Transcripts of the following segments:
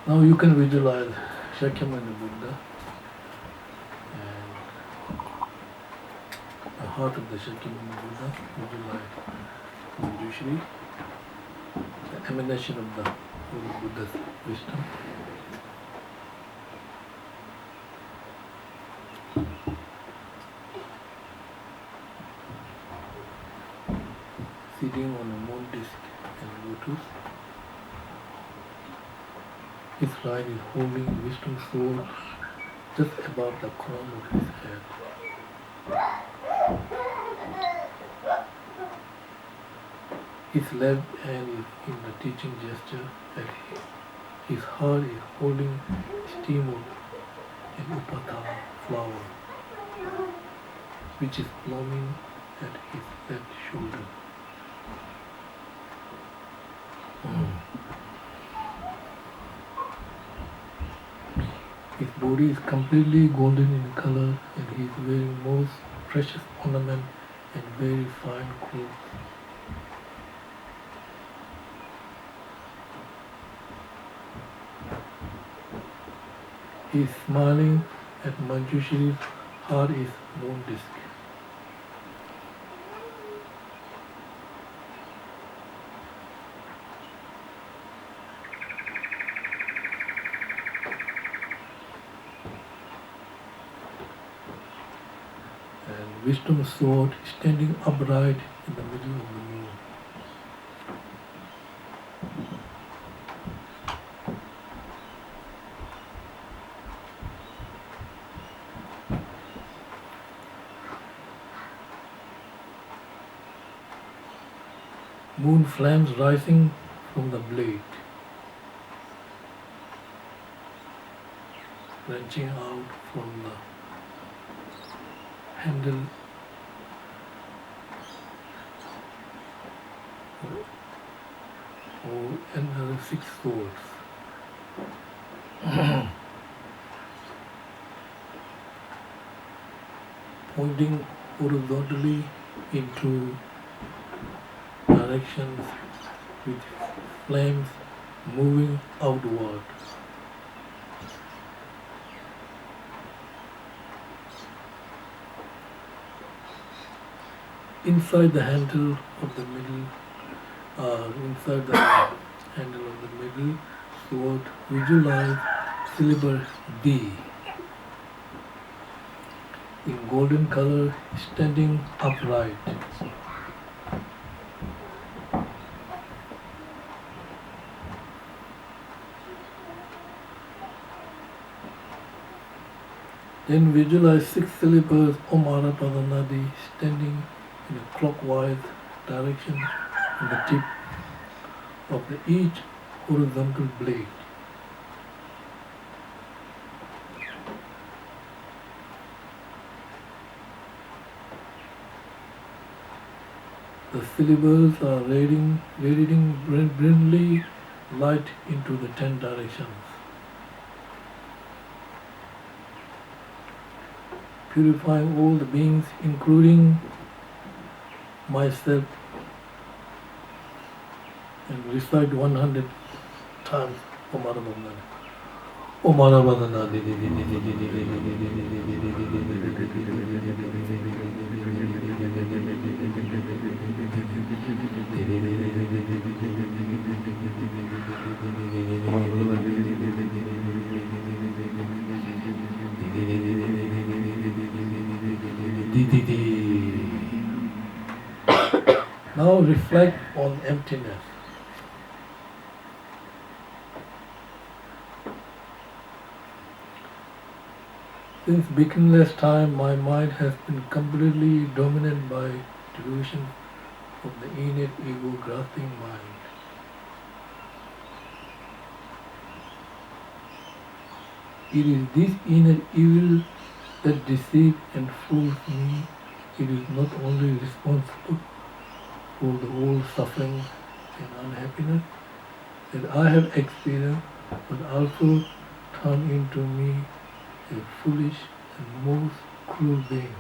Now you can visualize Shakyamuni Buddha and the heart of the Shakyamuni Buddha. Visualize Manjushri, the emanation of the Holy Buddha's wisdom. Sitting on a moon disk and lotus. His right is holding wisdom sword just above the crown of his head. His left hand is in the teaching gesture and his heart is holding steamwood and upata flower, which is blooming at his left shoulder. His body is completely golden in color and he is wearing most precious ornament and very fine clothes. He is smiling at Manjushri's heart is moon disk. And wisdom sword standing upright in the middle of the moon. Moon flames rising from the blade, branching out from the handle or another 6 swords. Pointing horizontally into directions with flames moving outward. Inside the handle of the middle, inside the handle of the middle sword, visualize syllable D in golden color, standing upright. Then visualize 6 syllables Om Arapadanadi standing in a clockwise direction on the tip of each horizontal blade. The syllables are radiating brilliantly light into the 10 directions, purifying all the beings, including myself, and recite 100 times Om Arapadanadi. Om Arapadanadi. Now reflect on emptiness. Since beginningless time, my mind has been completely dominated by delusion of the innate ego grasping mind. It is this inner evil that deceives and fools me. It is not only responsible for the whole suffering and unhappiness that I have experienced, but also turned into me a foolish and most cruel being.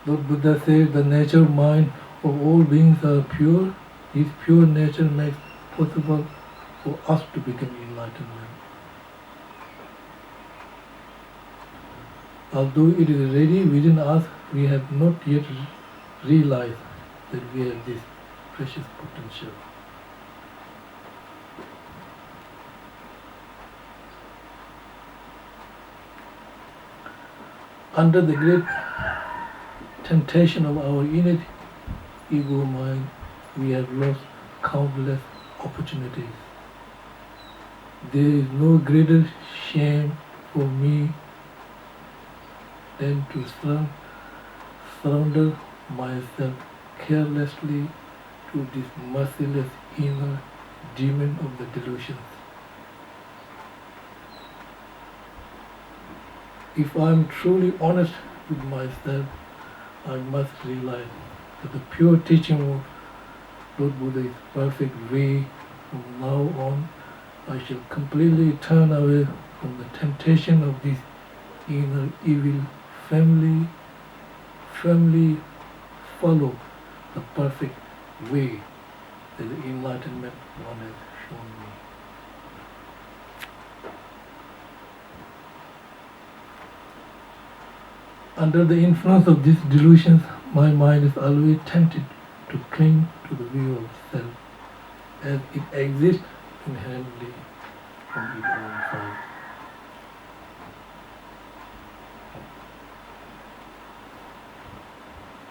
Lord Buddha said the nature mind of all beings are pure. This pure nature makes possible for us to become enlightenment. Although it is ready within us, we have not yet realized that we have this precious potential. Under the great temptation of our innate ego mind, we have lost countless opportunities. There is no greater shame for me than to surrender myself carelessly to this merciless inner demon of the delusions. If I am truly honest with myself, I must realize that the pure teaching of Lord Buddha is perfect way. From now on, I shall completely turn away from the temptation of this inner evil, firmly follow the perfect way that the enlightenment one has shown me. Under the influence of these delusions, my mind is always tempted to cling to the view of self as it exists inherently from its own side.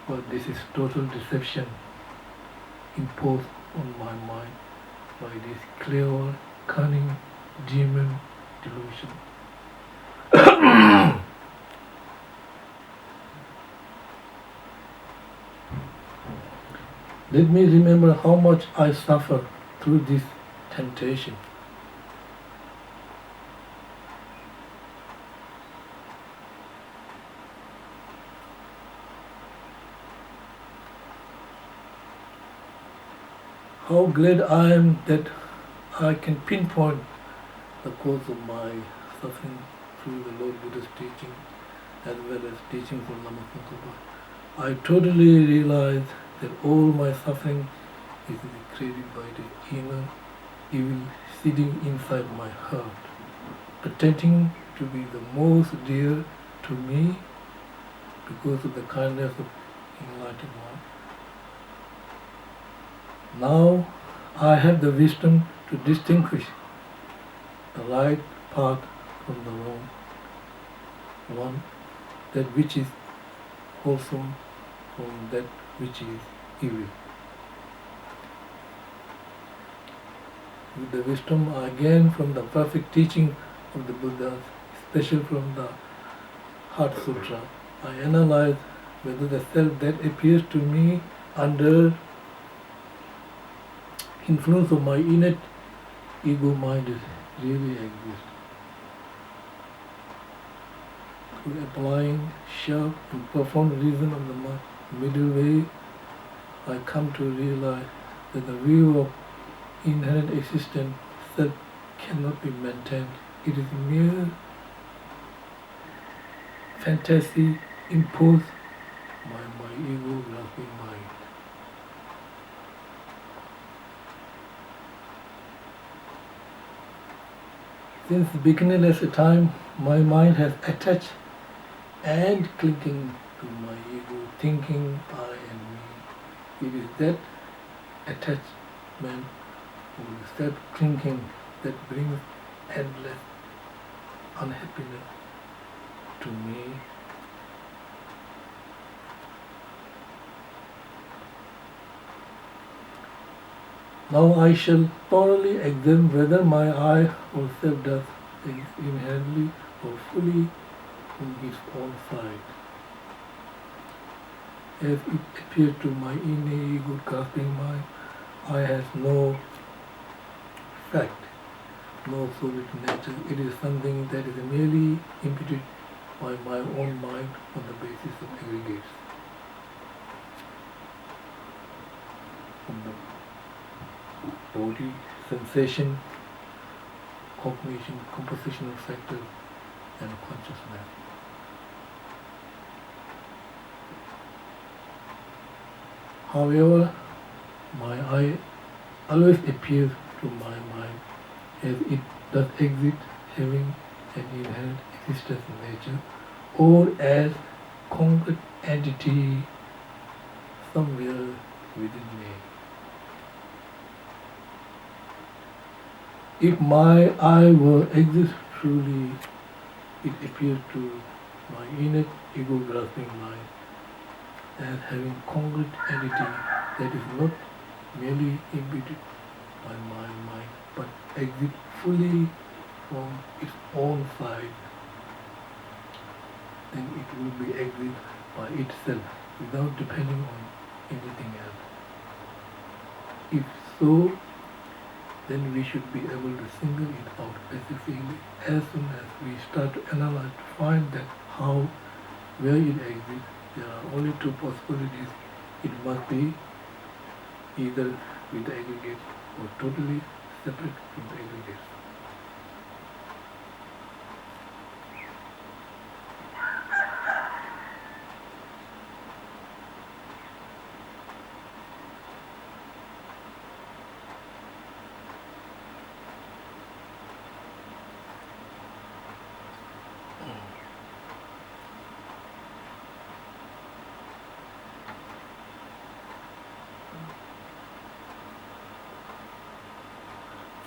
But this is total deception imposed on my mind by this clever, cunning, demon delusion. Let me remember how much I suffer through this temptation. How glad I am that I can pinpoint the cause of my suffering through the Lord Buddha's teaching as well as teachings of Lama Tsongkhapa. I totally realize that all my suffering is created by the inner evil sitting inside my heart, pretending to be the most dear to me because of the kindness of enlightened one. Now I have the wisdom to distinguish the right path from the wrong one, that which is wholesome from that which is evil. With the wisdom I gain from the perfect teaching of the Buddha, especially from the Heart Sutra, I analyze whether the self that appears to me under influence of my innate ego mind is really exists. Through applying sharp and profound reason of the middle way, I come to realize that the view of inherent existence self cannot be maintained. It is mere fantasy imposed by my ego grasping mind. Since beginningless time, my mind has attached and clinging to my ego, thinking I and me. It is that attachment or self-clinging that brings endless unhappiness to me. Now I shall thoroughly examine whether my I or self does exist inherently or fully from his own side. As it appears to my inner ego grasping mind, I has no fact, no solid nature. It is something that is merely imputed by my own mind on the basis of aggregates. From the body, sensation, cognition, composition of factors, and consciousness. However, my I always appears to my mind as it does exist, having an inherent existence in nature, or as concrete entity somewhere within me. If my I were exist truly, it appears to my innate ego grasping mind as having concrete entity that is not merely imbued by my mind, but exists fully from its own side, then it will be exist by itself without depending on anything else. If so, then we should be able to single it out specifically as soon as we start to analyze to find that how, where it exists. There are only two possibilities. It must be either with the aggregates or totally separate from the aggregates.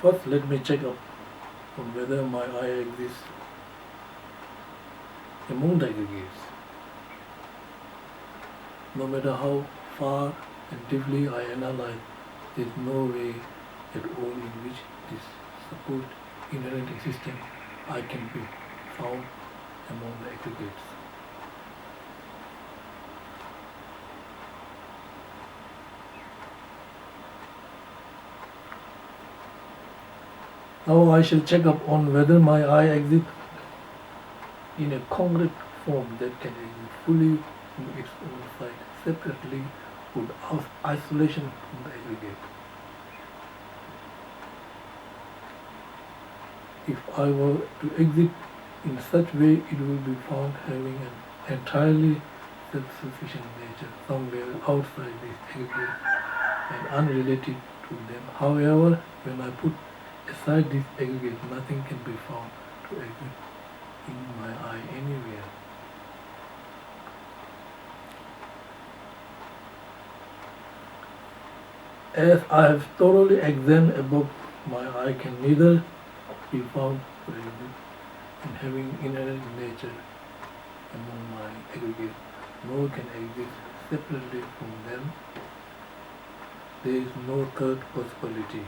First, let me check up on whether my I exists among the aggregates. No matter how far and deeply I analyze, there is no way at all in which this supposed inherent existence I can be found among the aggregates. Now I shall check up on whether my I exists in a concrete form that can exist fully in its own side, separately, without isolation from the aggregate. If I were to exist in such way, it will be found having an entirely self-sufficient nature somewhere outside this aggregate and unrelated to them. However, when I put aside this aggregate, nothing can be found to exist in my I anywhere. As I have thoroughly examined above, my I can neither be found to exist in having inherent nature among my aggregates, nor can exist separately from them. There is no third possibility.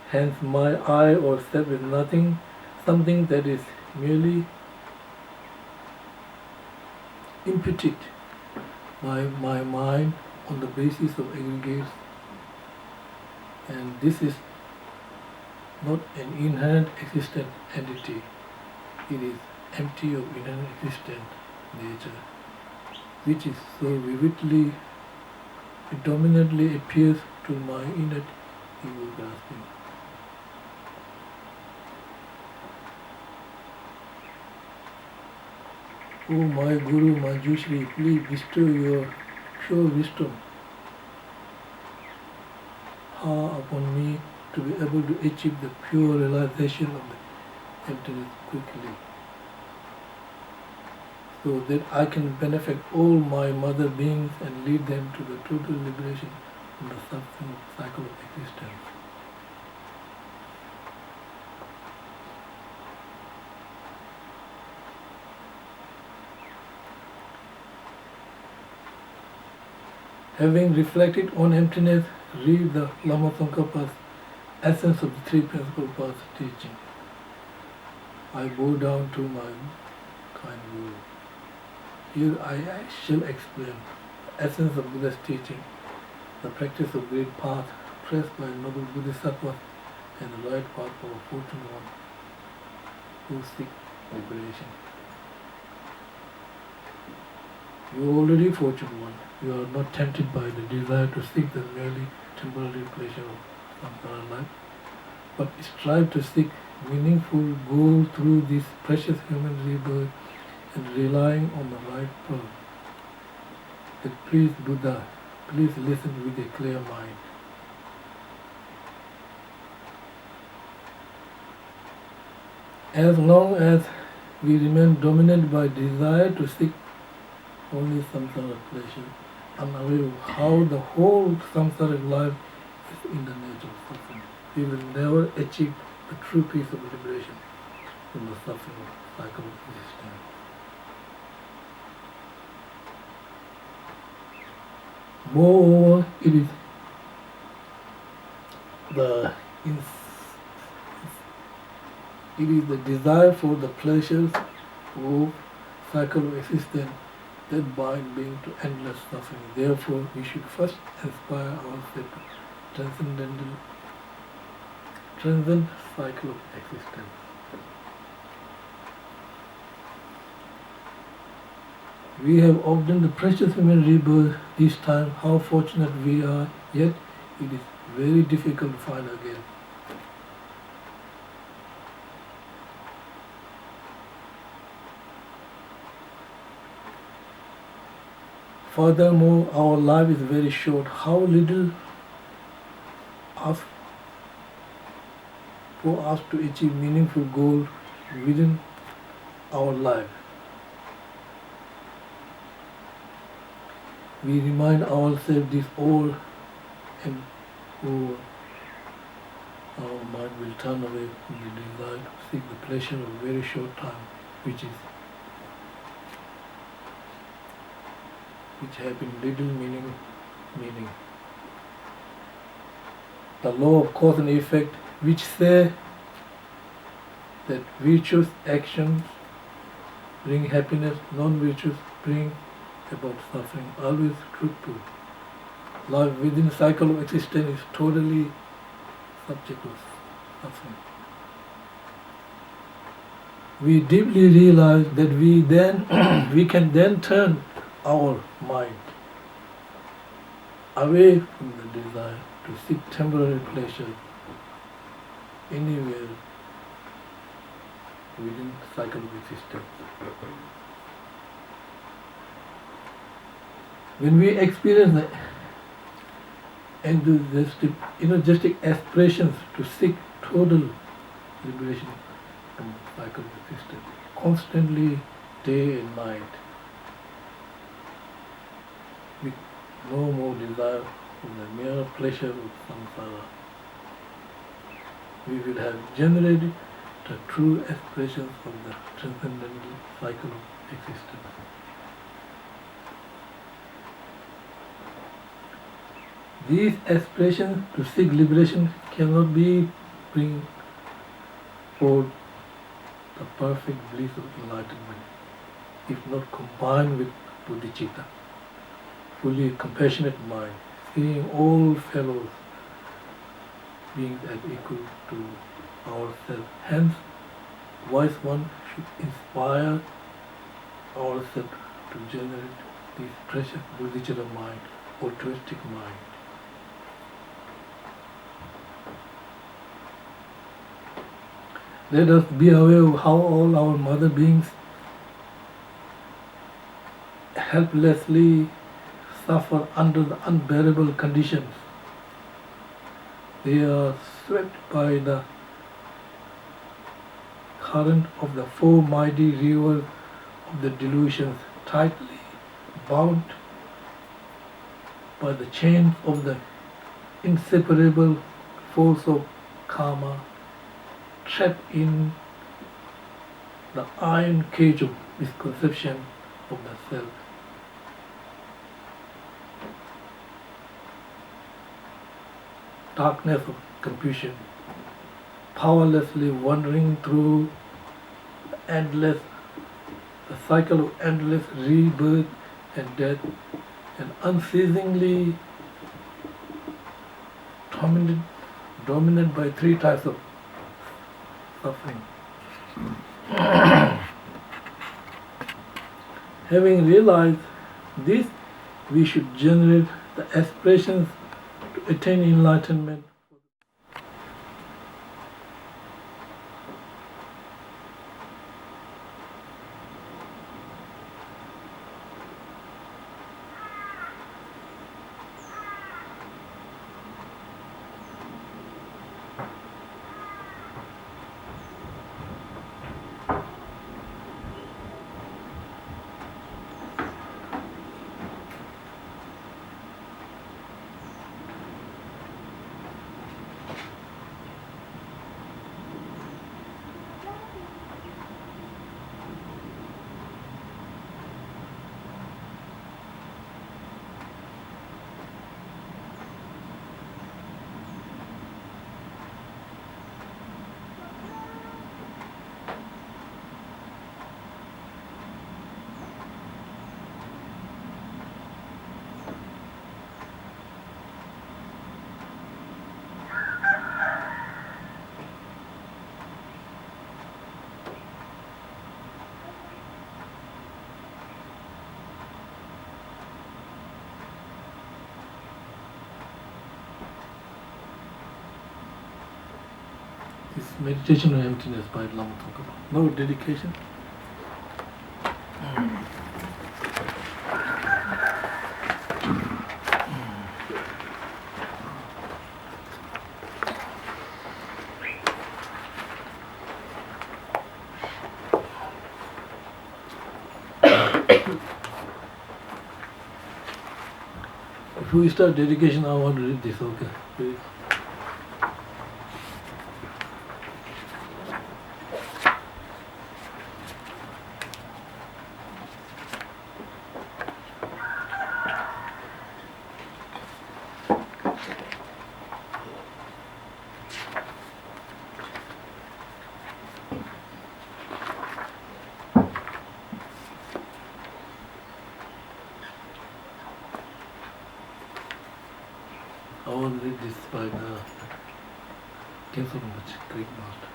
Hence my I or self is nothing, something that is merely imputed by my mind on the basis of aggregates, and this is not an inherent existent entity. It is empty of inherent existent nature, which is so vividly, predominantly appears to my innate ego grasping. O my Guru, my Jushri, please bestow your pure wisdom upon me to be able to achieve the pure realization of the emptiness quickly, so that I can benefit all my mother beings and lead them to the total liberation from the suffering cycle of existence. Having reflected on emptiness, read the Lama Tsongkhapa's essence of the three principal paths teaching. I bow down to my kind Guru. Here I shall explain the essence of Buddha's teaching, the practice of great path pressed by noble Bodhisattvas, and the right path for a fortunate one who seek liberation. You are already fortunate one. You are not tempted by the desire to seek the merely temporary pleasure of samsara life, but strive to seek meaningful goal through this precious human rebirth and relying on the right path. That please Buddha, please listen with a clear mind. As long as we remain dominated by desire to seek only samsara pleasure, unaware of how the whole samsaric life is in the nature of suffering, we will never achieve the true peace of liberation from the suffering cycle of existence. Moreover, it is the desire for the pleasures of cycle of existence that bind being to endless suffering. Therefore, we should first inspire ourselves to transcend cycle of existence. We have obtained the precious human rebirth this time. How fortunate we are, yet it is very difficult to find again. Furthermore, our life is very short. How little for us to achieve meaningful goals within our life. We remind ourselves this all and over. Our mind will turn away from the desire to seek the pleasure of a very short time, which have been little meaning. The law of cause and effect, which say that virtuous actions bring happiness, non-virtuous bring about suffering, always truthful. Life within the cycle of existence is totally subject to suffering. We deeply realize that we can then turn our mind away from the desire to seek temporary pleasure anywhere within the cycle of existence. When we experience the enthusiastic, energetic aspirations to seek total liberation from the cycle of existence, constantly, day and night, with no more desire for the mere pleasure of samsara, we will have generated the true aspirations of the transcendental cycle of existence. These aspirations to seek liberation cannot be bring forth the perfect bliss of enlightenment if not combined with bodhicitta, fully compassionate mind, seeing all fellows beings as equal to ourselves. Hence, wise one should inspire ourselves to generate this precious bodhicitta mind, altruistic mind. Let us be aware of how all our mother beings helplessly suffer under the unbearable conditions. They are swept by the current of the four mighty rivers of the delusions, tightly bound by the chains of the inseparable force of karma, trapped in the iron cage of misconception of the self. Darkness of confusion, powerlessly wandering through the cycle of endless rebirth and death, and unceasingly dominated by three types of suffering. Having realized this, we should generate the aspirations to attain enlightenment. Meditation on Emptiness by Lama Tsongkhapa. No dedication. If we start dedication, I want to read this, okay? Please. I want to read this by the Kensho Greek master.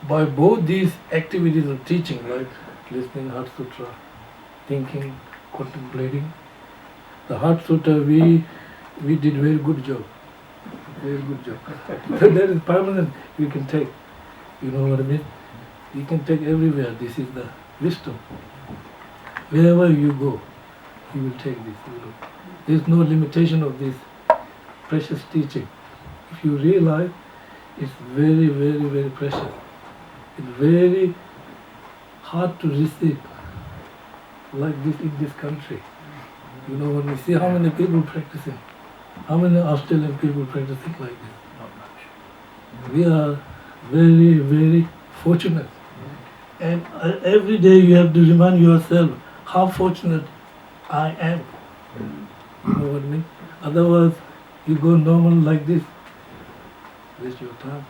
By both these activities of teaching, like listening, Heart Sutra, thinking, contemplating, the Heart Sutra we did very good job. Very good job. So that is permanent, you can take. You know what I mean? You can take everywhere. This is the wisdom. Wherever you go, you will take this. There is no limitation of this precious teaching. If you realize, it's very, very, very precious. It's very hard to receive like this in this country. You know, when we see how many people practicing, how many Australian people practicing like this? Not much. We are very, very fortunate. And every day you have to remind yourself how fortunate I am. You know what I mean? Otherwise, you go normal like this, waste your time.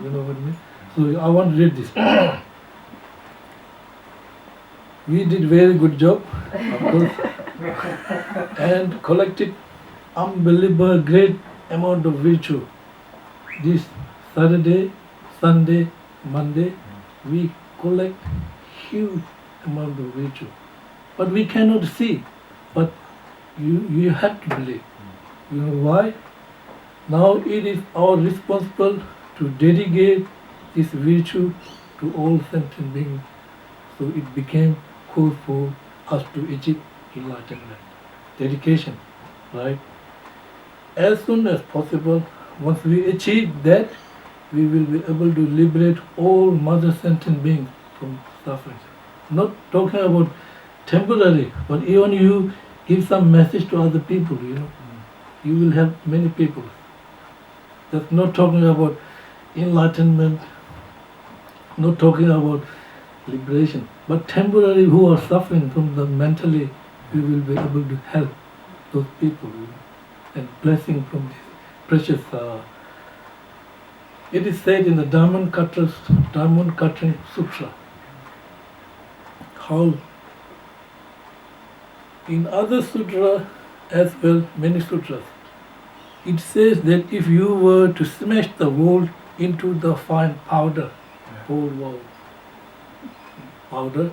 You know what I mean? So I want to read this. We did very good job, of course, and collected unbelievable great amount of virtue. This Saturday, Sunday, Monday, we collect huge amount of virtue. But we cannot see. But you have to believe. You know why? Now it is our responsible to dedicate this virtue to all sentient beings. So it became cause for us to achieve enlightenment. Dedication, right? As soon as possible, once we achieve that, we will be able to liberate all mother sentient beings from suffering. Not talking about temporary, but even you give some message to other people, you know, you will have many people. That's not talking about enlightenment, not talking about liberation, but temporary who are suffering from the mentally, we will be able to help those people, you know, and blessing from this precious. It is said in the Diamond Cutting Sutra, how in other sutra as well, many sutras, it says that if you were to smash the world into the fine powder, whole world powder,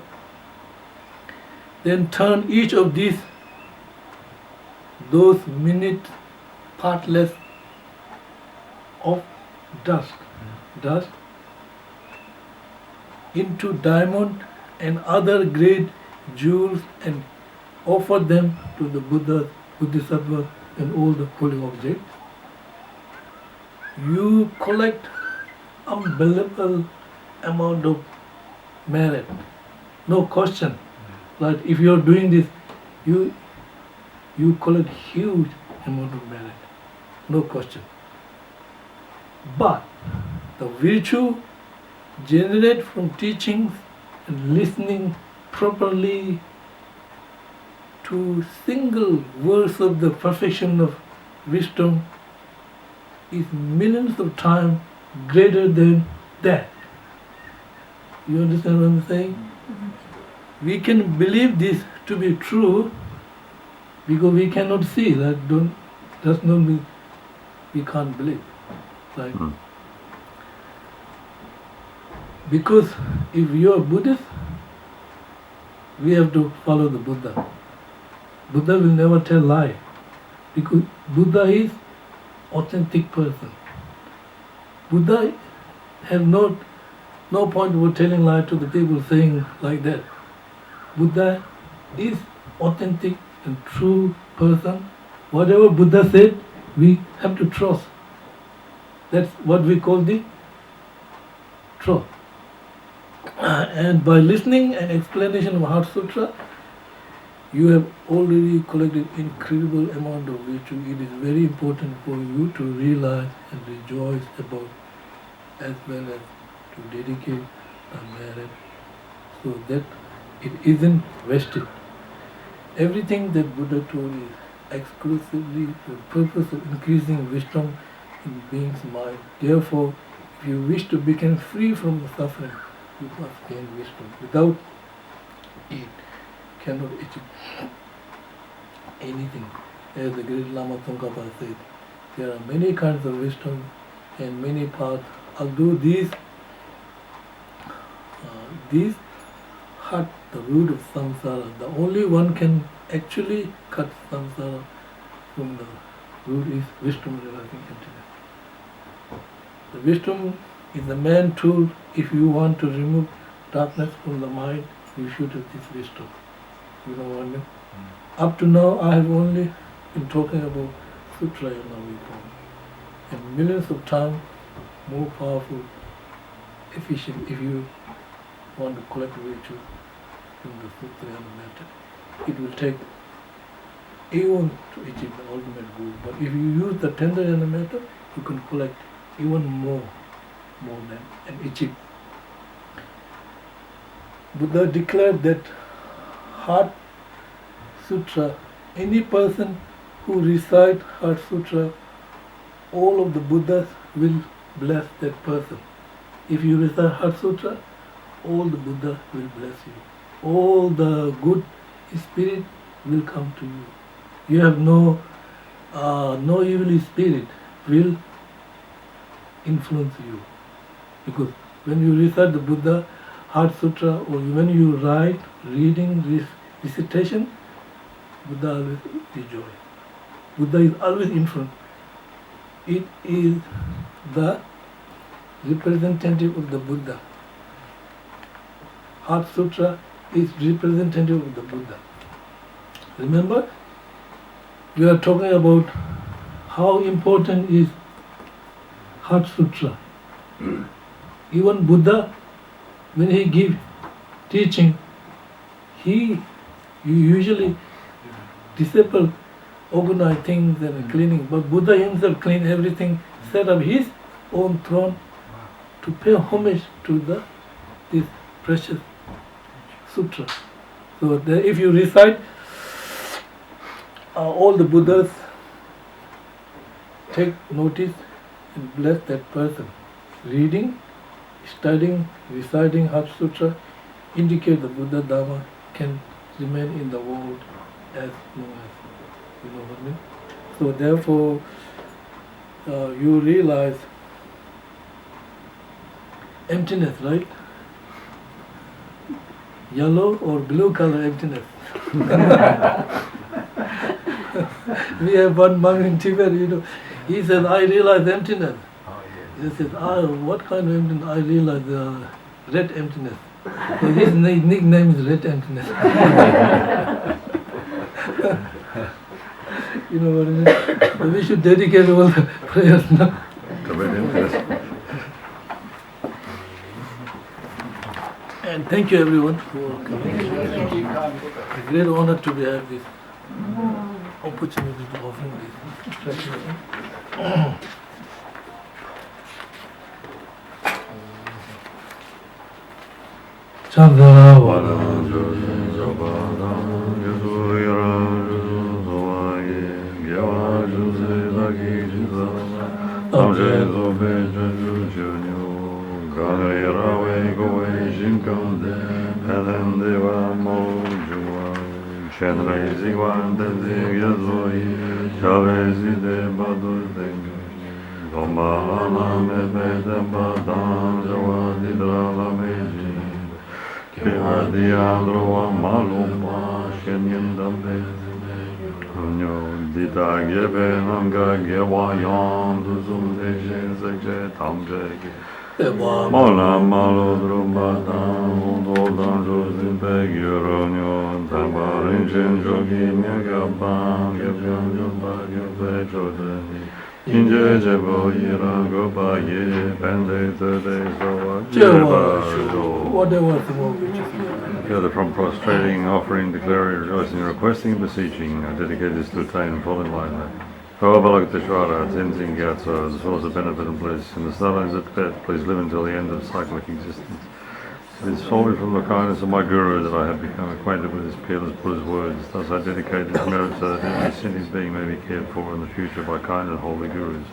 then turn each of those minute partless of dust into diamond and other great jewels and offer them to the Buddha, Bodhisattvas and all the holy objects. You collect unbelievable amount of merit. No question. But if you are doing this, you collect huge amount of merit. No question. But the virtue generated from teachings and listening properly to single words of the perfection of wisdom is millions of times greater than that. You understand what I'm saying? Mm-hmm. We can believe this to be true because we cannot see. That does not mean we can't believe. Right? Mm-hmm. Because if you are Buddhist, we have to follow the Buddha. Buddha will never tell lie, because Buddha is authentic person. Buddha has no point of telling lie to the people saying like that. Buddha is authentic and true person. Whatever Buddha said, we have to trust. That's what we call the trust. And by listening and explanation of Heart Sutra, you have already collected incredible amount of virtue. It is very important for you to realize and rejoice about, as well as to dedicate a merit so that it isn't wasted. Everything that Buddha told is exclusively for the purpose of increasing wisdom in being's mind. Therefore, if you wish to become free from the suffering, you must gain wisdom. Without it, cannot achieve anything. As the great Lama Tsongkhapa said, there are many kinds of wisdom and many paths. Although these cut the root of samsara, the only one can actually cut samsara from the root is wisdom realizing emptiness. The wisdom is the main tool. If you want to remove darkness from the mind, you should have this wisdom. You know what I mean? Up to now, I have only been talking about Sutra and Ngawang. And millions of times more powerful, efficient, if you want to collect virtue from the Sutra and the method. It will take even to achieve the ultimate goal. But if you use the tender and the method, you can collect even more than and achieve. Buddha declared that Heart Sutra, any person who recites Heart Sutra, all of the Buddhas will bless that person. If you recite Heart Sutra, all the Buddha will bless you. All the good spirit will come to you. You have no evil spirit will influence you. Because when you recite the Buddha Heart Sutra, or when you write, reading, recitation, Buddha always rejoices. Buddha is always in front. It is the representative of the Buddha. Heart Sutra is representative of the Buddha. Remember, we are talking about how important is Heart Sutra. Even Buddha, when he gives teaching, he usually disciple organize things and cleaning, but Buddha himself cleaned everything, set up his own throne to pay homage to this precious sutra. So if you recite, all the Buddhas take notice and bless that person. Reading, studying, reciting Heart Sutra indicate the Buddha Dharma can remain in the world as long as, you know what I mean? So therefore, you realize emptiness, right? Yellow or blue color emptiness. We have one monk in Tibet, you know, he says, I realize emptiness. He says, what kind of emptiness? I realize red emptiness. So his nickname is Red Emptiness. You know what I mean? So we should dedicate all the prayers now. And thank you everyone for coming. It's a great honor to be have this opportunity to offer this practice. Chandra Vana Jyotin Jabana Yaduyara Zoaye Gyawa Jose Lagi Jiza Amje Zobe Jaju Junyo Ganaira We Goe Shinkande Helen Deva Mo Jua Chenre Zigwan Tenzi Yazoi Chave Zide Badu Dengue Gomba Lama Mebe Demba Dan Jawa Didra Lameji Diadro Maluma Shenyan Dambe Dita Gebe Nanga Gewa Yam Duzum Dejen Zekje Tam Jege Mola Malo Drumbatan Doldan Jozin Peg Yuronyo Tambarin Jen Jogi Nyagaban Gebyan Jumba Gebe Jodani Inje Jebo Yira Goba Ye Bende Tede Zoa Jeba Whatever the which is Together from prostrating, offering, declaring, rejoicing, requesting, and beseeching, I dedicate this to attain full enlightenment. O Balakateshvara, Tenzin Gyatso, the source of benefit and bliss, in the starlines of Tibet, please live until the end of cyclic existence. It is solely from the kindness of my Guru that I have become acquainted with his peerless Buddha's words. Thus I dedicate this merit so that every sentient being may be cared for in the future by kind and holy Gurus.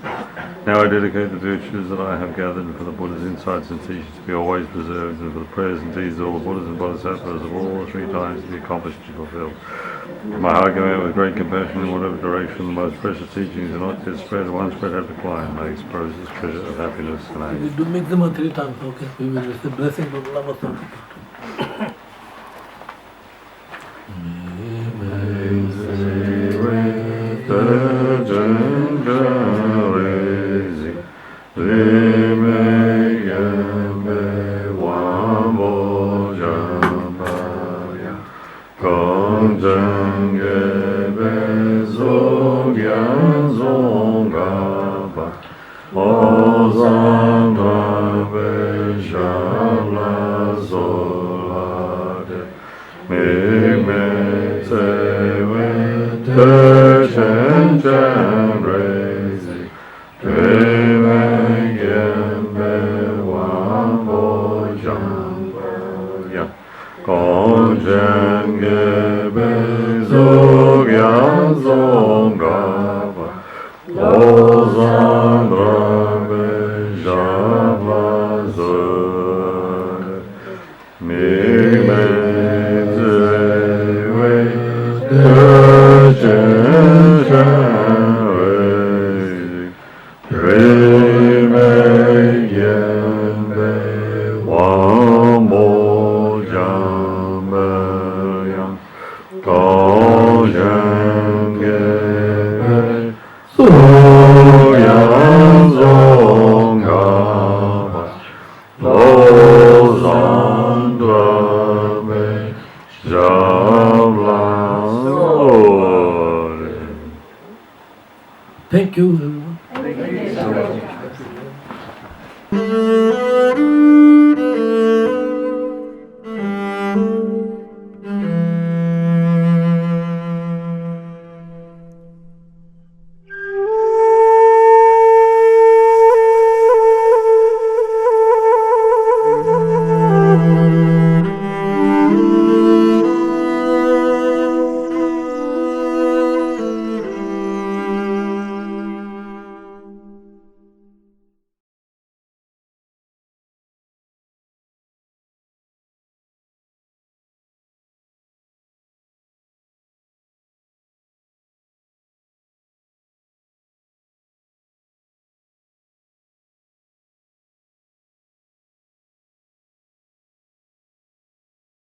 Now I dedicate the virtues that I have gathered for the Buddha's insights and teachings to be always preserved, and for the prayers and deeds of all the Buddhas and Bodhisattvas of all the 3 times to be accomplished and fulfilled. My heart go out with great compassion in whatever direction the most precious teachings are not yet spread, one spread have declined. May expose this treasure of happiness and aid. we do make them 3 times, okay? We will receive blessing from Lama Sanskrit. Ja